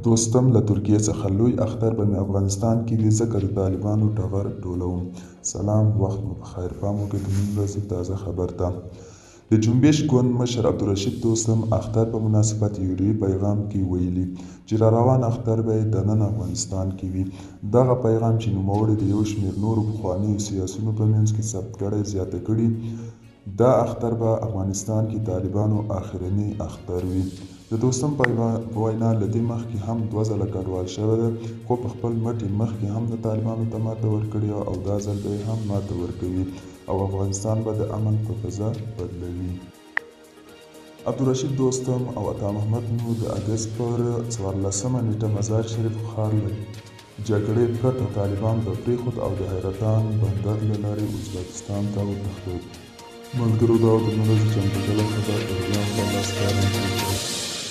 دوستم له ترکیې څخه لوی اختر به مې افغانستان کې وي ځکه د طالبانو ټغر ټولوم. سلام، وخت مو پخیر. پام وکړئ د نن ورځې تازه خبر ته. د جنبش ګوند مشر عبدالرشید دوستم اختر په مناسبت یو پیغام کې ویلي چې را روان اختر به یې دننه افغانستان کې وي. دغه پیغام چې نوموړي د یو شمېر نورو پخوانیو سیاسیونو په منځ کې ثبت کړی زیاته کړي، دا اختر به افغانستان کې طالبانو آخرنی اختر وي. د دوستم په وینا له دې مخکې هم 2 ځله کډوال شوی دی، خو په خپل مټې مخکې هم د طالبانو ته ماته ورکړې او دا ځل به یې هم ماته ورکوي او افغانستان به د امن په فضا بدلوي. عبدالرشید دوستم او عطا محمد نور د اګست پر 14 نیټه مزار شریف ښار له جګړې پرته طالبانو ته پرېښود او د حیرتان بندر له لارې ازبکستان ته وتښتېد. ملګرو، دا د نن ورځې چمتو شوی خبر تر بیا خپل لاس کار